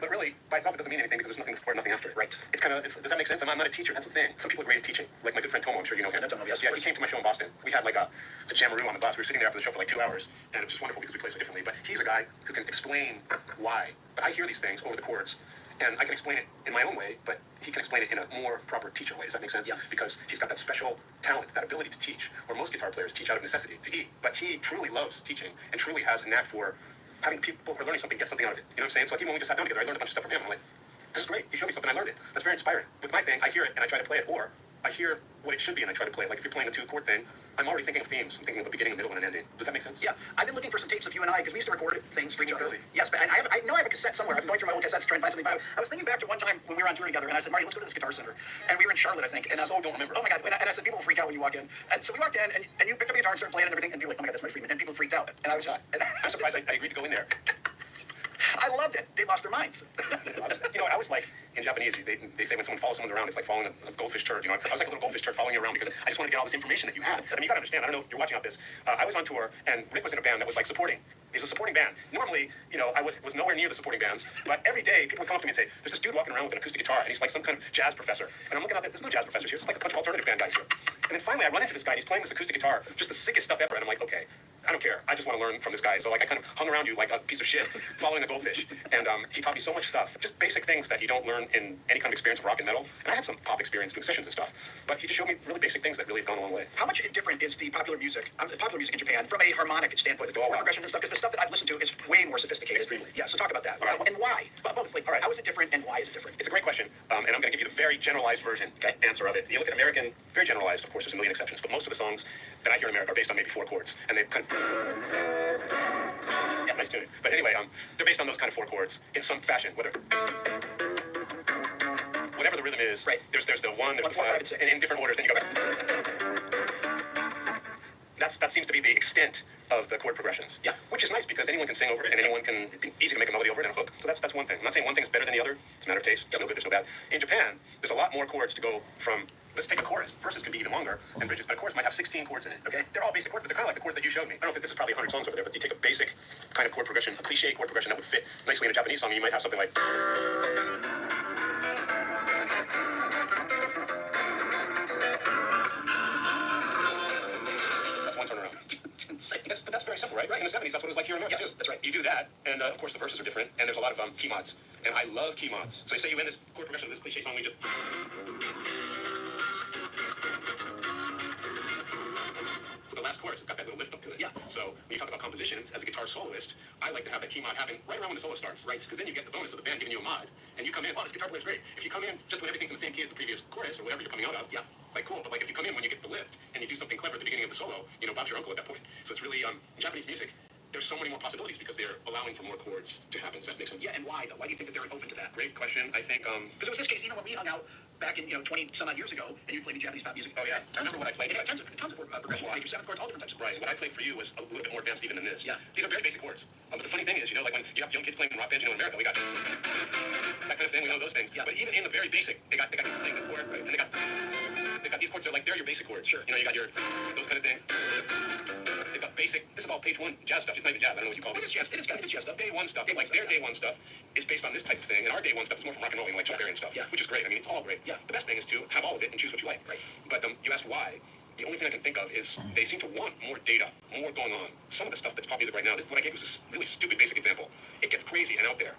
but really, by itself, it doesn't mean anything because there's nothing before, nothing after it. Right. It's kind of, does that make sense? I'm not a teacher. That's the thing. Some people are great at teaching. Like my good friend Tomo, I'm sure you know him. Yes. Yeah, he came to my show in Boston. We had like a jammeroo on the bus. We were sitting there after the show for like 2 hours, and it was just wonderful because we played so differently. But he's a guy who can explain why. But I hear these things over the chords, and I can explain it in my own way, but he can explain it in a more proper teacher way. Does that make sense? Yeah. Because he's got that special talent, that ability to teach, where most guitar players teach out of necessity to eat. But he truly loves teaching and truly has a knack for having people who are learning something get something out of it. You know what I'm saying? So like even when we just sat down together, I learned a bunch of stuff from him. I'm like, this is great. You showed me something, I learned it. That's very inspiring. With my thing, I hear it and I try to play it, or I hear what it should be and I try to play it. Like if you're playing a 2-chord thing, I'm already thinking of themes. I'm thinking of a beginning, a middle, and an ending. Does that make sense? Yeah, I've been looking for some tapes of you and I because we used to record things for each other. Really? Yes, but I know I have a cassette somewhere. I've been going through my old cassettes to try and find something. But I was thinking back to one time when we were on tour together, and I said, Marty, let's go to this Guitar Center, and we were in Charlotte, I think. And I so don't remember. Oh my God! And I said, people will freak out when you walk in. And so we walked in, and you picked up a guitar and started playing and everything, and people were like, oh my God, that's Marty Friedman, and people freaked out. And I was just, I'm surprised I agreed to go in there. I loved it. They lost their minds. You know, I was like, in Japanese, they say when someone follows someone around, it's like following a goldfish turd. You know, I was like a little goldfish turd following you around because I just wanted to get all this information that you had. I mean, you gotta understand, I don't know if you're watching out this. I was on tour, and Rick was in a band that was like supporting. He's a supporting band. Normally, you know, I was nowhere near the supporting bands, but every day people would come up to me and say, there's this dude walking around with an acoustic guitar, and he's like some kind of jazz professor. And I'm looking out there, there's no jazz professors here, it's like a bunch of alternative band guys here. And then finally I run into this guy, and he's playing this acoustic guitar, just the sickest stuff ever, and I'm like, okay, I don't care. I just want to learn from this guy. So like I kind of hung around you like a piece of shit, following the goldfish. And he taught me so much stuff, just basic things that you don't learn in any kind of experience of rock and metal. And I had some pop experience doing sessions and stuff, but he just showed me really basic things that really have gone a long way. How much different is the popular music in Japan from a harmonic standpoint, the chord progressions and stuff? Because the stuff that I've listened to is way more sophisticated. Extremely. Yeah. So talk about that. All right. And why? But both. Like, All right. how is it different, and why is it different? It's a great question, and I'm going to give you the very generalized version answer of it. You look at American, very generalized, of course, there's a million exceptions, but most of the songs that I hear in America are based on maybe 4 chords, and they kind of... Yeah, nice tuning. But anyway, they're based on those kind of 4 chords in some fashion, whatever the rhythm is. Right. There's the 1, there's 1, the 4, 5, 5, and 6. in different orders. Then you go back. That seems to be the extent of the chord progressions. Yeah. Which is nice because anyone can sing over it and anyone can, it'd be easy to make a melody over it and a hook. So that's one thing. I'm not saying one thing is better than the other. It's a matter of taste. There's no good, there's no bad. In Japan, there's a lot more chords to go from. Let's take a chorus. Verses can be even longer than bridges, but a chorus might have 16 chords in it. Okay, they're all basic chords, but they're kind of like the chords that you showed me. I don't know if this is probably 100 songs over there, but you take a basic kind of chord progression, a cliche chord progression that would fit nicely in a Japanese song, and you might have something like. That's one turnaround. But that's very simple, right? In the 70s, that's what it was like here in America. Yes, too. that's right. You do that, and of course the verses are different, and there's a lot of key mods, and I love key mods. So they say you end this chord progression of this cliche song, we just. For the last chorus, it's got that little lift up to it. Yeah. So when you talk about compositions, as a guitar soloist, I like to have that key mod happen right around when the solo starts. Right. Because then you get the bonus of the band giving you a mod, and you come in, oh, this guitar player's great. If you come in just when everything's in the same key as the previous chorus or whatever you're coming out of, yeah, like cool. But like if you come in when you get the lift and you do something clever at the beginning of the solo, you know, Bob's your uncle at that point. So it's really in Japanese music. There's so many more possibilities because they're allowing for more chords to happen. Does that make sense? Yeah, and why though? Why do you think that they're open to that? Great question. I think Because it was this case, when we hung out back in 20 some odd years ago, and you played me Japanese pop music. Oh yeah, I remember what I played. Tons of progressions, major 7 chords, all different types of chords. Right. What I played for you was a little bit more advanced even than this. Yeah. These are very basic chords. But the funny thing is, like when you have young kids playing in rock bands, in America, we got that kind of thing. We know those things. Yeah. But even in the very basic, they got kids playing this chord, right? And they got these chords. They're your basic chords. Sure. You got your those kind of things. They've got basic. This is all page 1 jazz stuff. It's not even jazz. I don't know what you call it. It is jazz. It is jazz stuff. Day 1 stuff. Like their day 1 stuff is based on this type of thing, and our day 1 stuff is more from rock and roll, like Chuck Berry and stuff. Yeah. Which is great. I mean, it's all great. Yeah. The best thing is to have all of it and choose what you like. Right. But you asked why. The only thing I can think of is they seem to want more data, more going on. Some of the stuff that's pop music right now, what I gave was this really stupid basic example. It gets crazy and out there.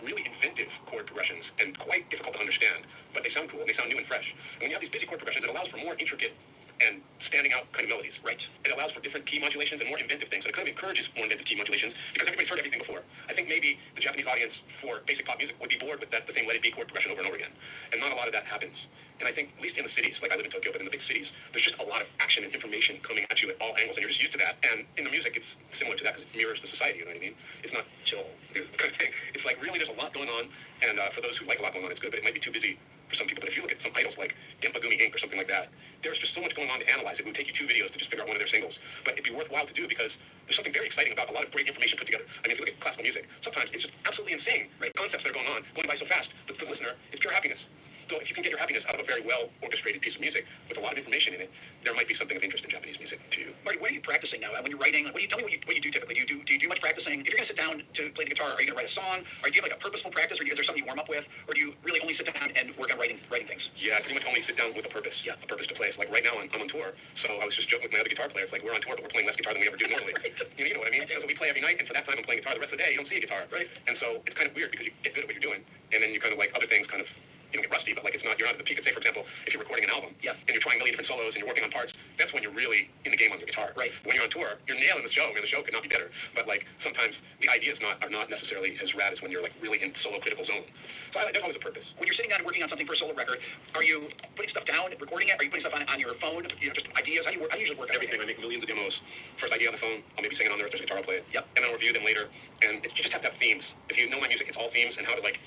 Really inventive chord progressions and quite difficult to understand, but they sound cool and they sound new and fresh. And when you have these busy chord progressions, it allows for more intricate and standing out kind of melodies. Right. It allows for different key modulations and more inventive things. So it kind of encourages more inventive key modulations because everybody's heard everything before. I think maybe the Japanese audience for basic pop music would be bored with the same Let It Be chord progression over and over again. And not a lot of that happens. And I think, at least in the cities, like I live in Tokyo, but in the big cities, there's just a lot of action and information coming at you at all angles, and you're just used to that. And in the music, it's similar to that because it mirrors the society, you know what I mean? It's not chill kind of thing. But really, there's a lot going on, and for those who like a lot going on, it's good, but it might be too busy for some people. But if you look at some idols like Gempagumi Inc. or something like that, there's just so much going on to analyze. It would take you 2 videos to just figure out one of their singles. But it'd be worthwhile to do because there's something very exciting about a lot of great information put together. I mean, if you look at classical music, sometimes it's just absolutely insane, right? Concepts that are going on, going by so fast. But for the listener, it's pure happiness. So if you can get your happiness out of a very well orchestrated piece of music with a lot of information in it, there might be something of interest in Japanese music to you. Marty, what are you practicing now? When you're writing, tell me what you do typically. Do you do much practicing? If you're going to sit down to play the guitar, are you going to write a song? Or do you have like a purposeful practice, or is there something you warm up with? Or do you really only sit down and work on writing things? Yeah, I pretty much only sit down with a purpose. Yeah. A purpose to play. So like right now I'm on tour, so I was just joking with my other guitar player. It's like we're on tour, but we're playing less guitar than we ever do normally. Right. You know what I mean? So we play every night, and for that time I'm playing guitar. The rest of the day you don't see a guitar. Right. And so it's kind of weird because you get good at what you're doing, and then you kind of like other things kind of. You don't get rusty, but like you're not at the peak. Say, for example, if you're recording an album, yeah, and you're trying a million different solos and you're working on parts, that's when you're really in the game on your guitar. Right. When you're on tour, you're nailing the show. I mean, the show could not be better. But like sometimes the ideas are not necessarily as rad as when you're like really in solo critical zone. So there's always a purpose. When you're sitting down and working on something for a solo record, are you putting stuff down, recording it? Are you putting stuff on your phone? Just ideas? How do you usually work on everything? I make millions of demos. First idea on the phone, I'll maybe sing it on there. If there's a guitar, I'll play it. Yep. And then I'll review them later. And you just have to have themes. If you know my music, it's all themes and how to like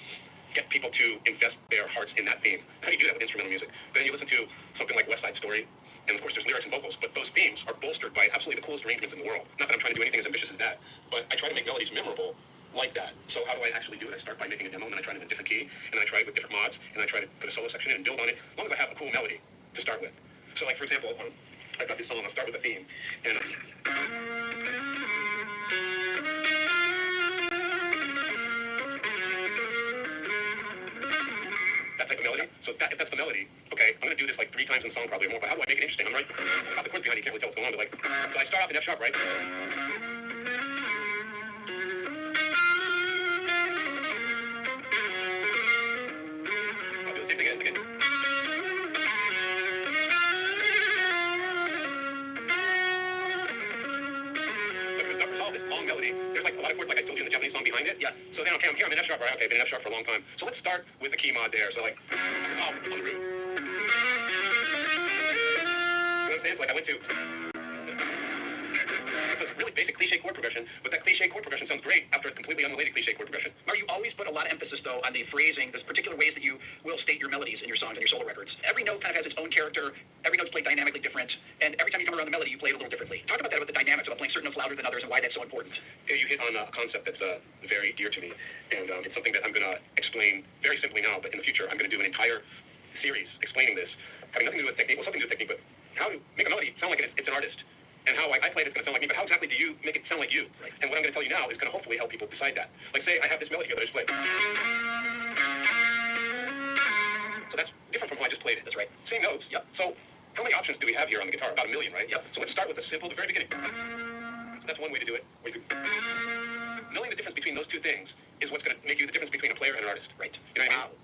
get people to invest their hearts in that theme. How do you do that with instrumental music? But then you listen to something like West Side Story, and of course there's lyrics and vocals, but those themes are bolstered by absolutely the coolest arrangements in the world. Not that I'm trying to do anything as ambitious as that, but I try to make melodies memorable like that. So how do I actually do it? I start by making a demo, and then I try it in a different key, and then I try it with different mods, and I try to put a solo section in and build on it, as long as I have a cool melody to start with. So like, for example, I've got this song, I'll start with a theme, and that type of melody. So if that's the melody, okay, I'm going to do this like 3 times in the song probably or more, but how do I make it interesting? I'm right, I've got the chords behind you, can't really tell what's going on, but like, so I start off in F sharp, right? I'll do the same thing again. So to resolve this long melody, there's like a lot of chords like I told you in the Japanese song behind it. Yeah. So then, okay, I'm here, I'm in F sharp, right? Okay, I've been in F sharp for a long time. So let's start with a key mod there. So like, resolve on the root. See what I'm saying? It's like I went to. So it's a really basic cliche chord progression, but that cliche chord progression sounds great after a completely unrelated cliche chord progression. Are you always put a lot of emphasis, though, on the phrasing, the particular ways that you will state your melodies in your songs and your solo records? Every note kind of has its own character. Every note's played dynamically different, and every time you come around the melody, you play it a little differently. Talk about that, about the dynamics, about playing certain notes louder than others, and why that's so important. You hit on a concept that's very dear to me, and it's something that I'm going to explain very simply now, but in the future I'm going to do an entire series explaining this, having nothing to do with technique, well, something to do with technique, but how to make a melody sound like it's an artist. And how I play it is going to sound like me, but how exactly do you make it sound like you? Right. And what I'm going to tell you now is going to hopefully help people decide that. Like, say I have this melody here that I just played. So that's different from how I just played it. That's right. Same notes. Yep. So how many options do we have here on the guitar? About 1 million, right? Yep. So let's start with the simple, the very beginning. So that's one way to do it. Or you could... Knowing the difference between those two things is what's going to make you the difference between a player and an artist. Right. You know what I mean? Wow.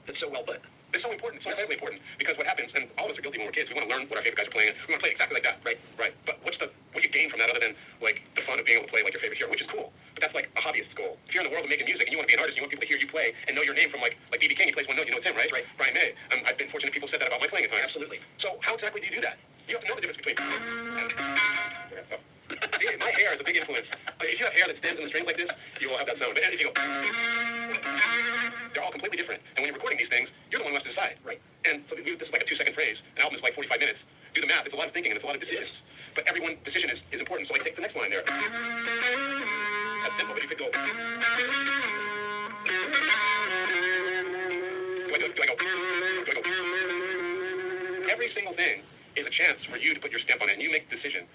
That's so well put. It's so important. It's so incredibly important because what happens, and all of us are guilty when we're kids. We want to learn what our favorite guys are playing, and we want to play exactly like that. Right. Right. But what do you gain from that other than like the fun of being able to play like your favorite hero, which is cool. But that's like a hobbyist's goal. If you're in the world of making music and you want to be an artist, and you want people to hear you play and know your name from like B.B. King, he plays one note, you know it's him, right? Right. Brian May. I've been fortunate people said that about my playing at times. Absolutely. So how exactly do you do that? You have to know the difference between. See, my hair is a big influence. If you have hair that stands on the strings like this, you will have that sound. But if you go, they're all completely different. And when you're recording these things, you're the one who has to decide. Right. And so this is like a 2-second phrase. An album is like 45 minutes. Do the math. It's a lot of thinking and it's a lot of decisions. But every one decision is important. So like take the next line there. That's simple, but you could go. Do I go? Every single thing is a chance for you to put your stamp on it, and you make the decision.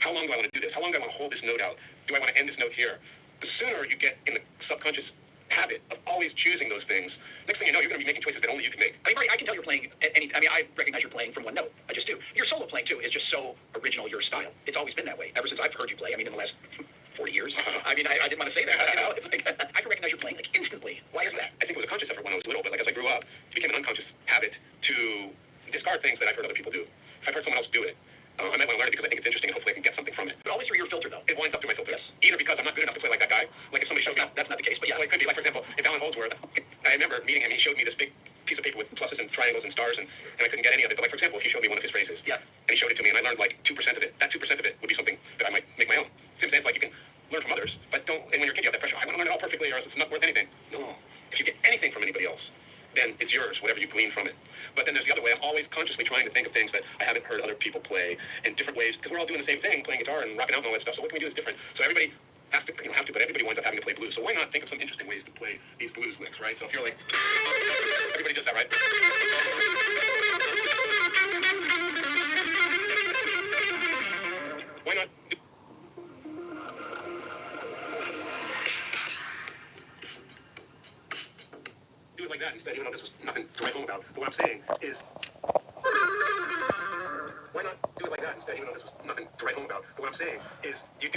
How long do I want to do this? How long do I want to hold this note out? Do I want to end this note here? The sooner you get in the subconscious habit of always choosing those things, next thing you know, you're going to be making choices that only you can make. I mean, Marty, I can tell you're playing I recognize you're playing from one note. I just do. Your solo playing, too, is just so original, your style. It's always been that way, ever since I've heard you play. I mean, in the last 40 years. I mean, I didn't want to say that. You know, it's like, I can recognize you're playing, like, instantly. Why is that? I think it was a conscious effort when I was little, but like as I grew up, it became an unconscious habit to discard things that I've heard other people do. If I've heard someone else do it, I might want to learn it because I think it's interesting and hopefully I can get something from it. But always through your filter, though. It winds up through my filter. Yes. Either because I'm not good enough to play like that guy, like if somebody showed me... That's not the case, but yeah. Well, it could be. Like, for example, if Alan Holdsworth, I remember meeting him, he showed me this big piece of paper with pluses and triangles and stars, and I couldn't get any of it. But like, for example, if he showed me one of his phrases, yeah, and he showed it to me, and I learned like 2% of it, that 2% of it would be something that I might make my own. See what I'm saying? It's like you can learn from others, but don't, and when you're a kid, you have that pressure. I want to learn it all perfectly or else it's not worth anything. No, trying to think of things that I haven't heard other people play in different ways, because we're all doing the same thing, playing guitar and rocking out and all that stuff. So what can we do that's different? So everybody has to, but everybody winds up having to play blues. So why not think of some interesting ways to play these blues licks, right? So if you're like, everybody does that, right? Why not do it like that instead, even though this was nothing to write home about? But what I'm saying is, why not do it like that instead, even though this was nothing to write home about? But what I'm saying is, you do